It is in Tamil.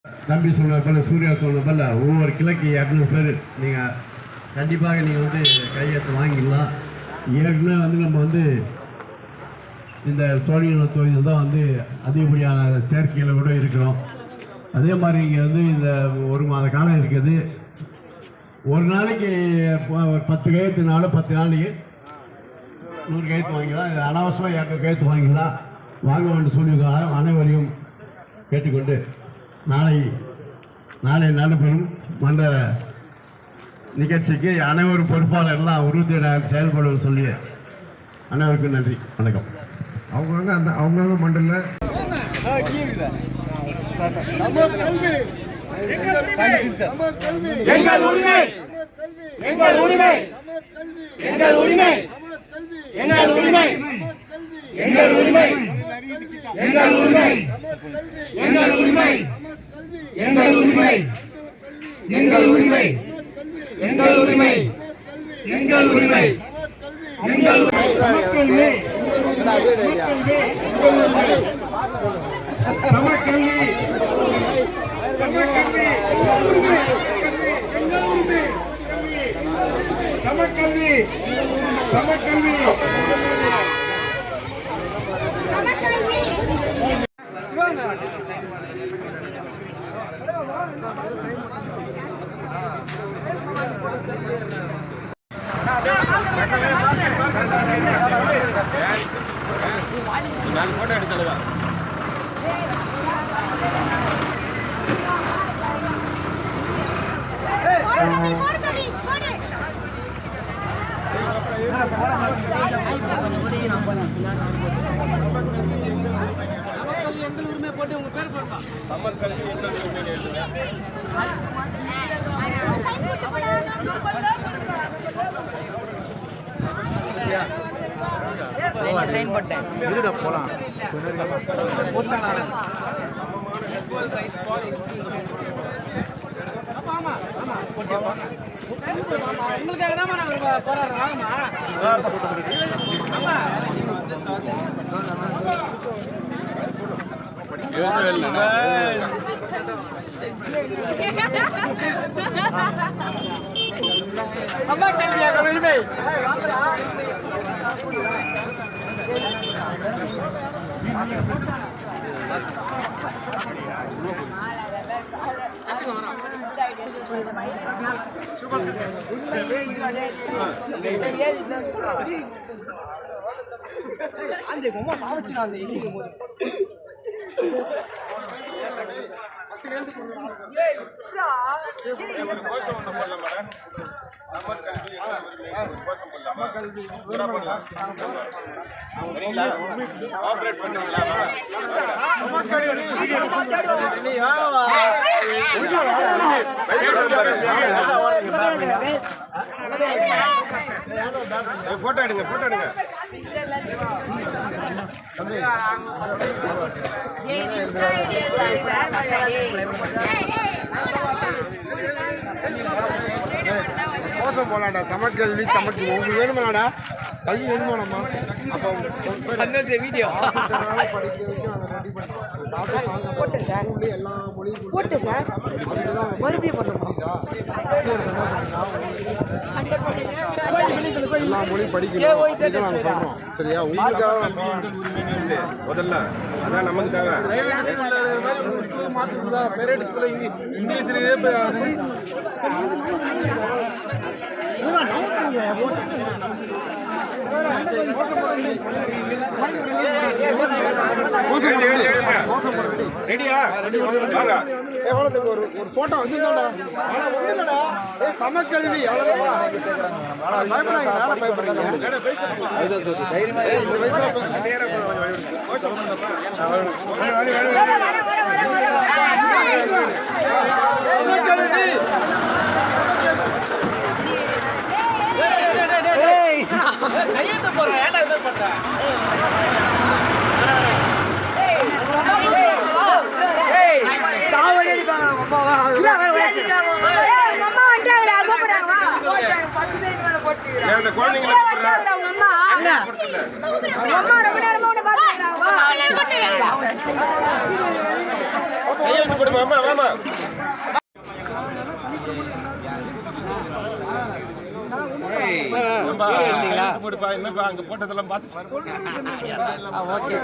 தம்பி சொன்ன போல சூர்யா சொன்ன போல ஒவ்வொரு கிழக்கு 200 பேர் நீங்கள் கண்டிப்பாக நீங்கள் கையெழுத்து வாங்கிடலாம். ஏற்கனவே நம்ம இந்த சோழியல் தொழில் தான் அதிகப்படியான சேர்க்கையில் கூட இருக்கிறோம். அதே மாதிரி இங்கே இந்த ஒரு மாத காலம் இருக்குது. ஒரு நாளைக்கு ஒரு 10 கையெழுத்துனாலும் 10 நாளைக்கு 100 கையெழுத்து வாங்கிக்கலாம். இது அனாவசியமாக 200 கையெழுத்து வாங்கிக்கலாம். வாங்க வேண்டும் சொல்லி அனைவரையும் கேட்டுக்கொண்டு நாளை நடைபெறும் மன்ற நிகழ்ச்சிக்கு அனைவரும் பொறுப்பாளர்கள்லாம் உறுதியாக செயல்படும் சொல்லி அனைவருக்கும் நன்றி, வணக்கம். அவங்கவுங்க மண்டலில் எங்கள் உரிமை எங்கள் உரிமை எங்கள் உரிமை எங்கள் உரிமை எங்கள் உரிமை எங்கள் உரிமை எங்கள் உரிமை எங்கள் உரிமை எங்கள் உரிமை எங்கள் உரிமை எங்கள் உரிமை எங்கள் சமக்கல்வி சமக்கல்வி சமக்கல்வி போட்டோ எடுத்துடுவா. எங்கள் உரிமை போட்டு உங்க பேர் போடுங்க. சம்மர் கல்வி எங்கள் உரிமை எழுதுங்க. சைன் போட்டேன். இருடா போலாம். உங்களுக்காக தான் நாங்கள் போராடுறோம். வாங்கம்மா. அம்மா கேள்வியாக உரிமை அந்த அம்மா பாவச்சு நான் போட்டோ எடுங்க, போட்டோ எடுங்க. மோசம் போலாம்டா. சமக்கல்வி தமக்கு உங்களுக்கு வேணுமாடா? கல்வி வேணுமாடாமா? அப்போ வீடியோ படிக்க வைக்கும் அதை ரெடி பண்ணி போட்டேன் சார். எல்லா மொழியும் போட்டேன் சார். மறுபடியும் பண்ண எல்லா மொழியும் படிக்கணும். சரியா? உங்களுக்காக முதல்ல அதான் நமக்கு தேவை. ஒரு போட்டோ வச்சுடா. சமக்கல்வி அவ்வளவுதான். பயப்படாங்க. இந்த வயசுல கையெழுத்து போடுறேன். ஏன்டா இது பண்ற? குழந்தைங்களை கையெழுத்து போடுமா அம்மா வாமா கையெழுத்து போடுப்பா என்னப்பா அங்க போட்டதெல்லாம் பார்த்து ஓகே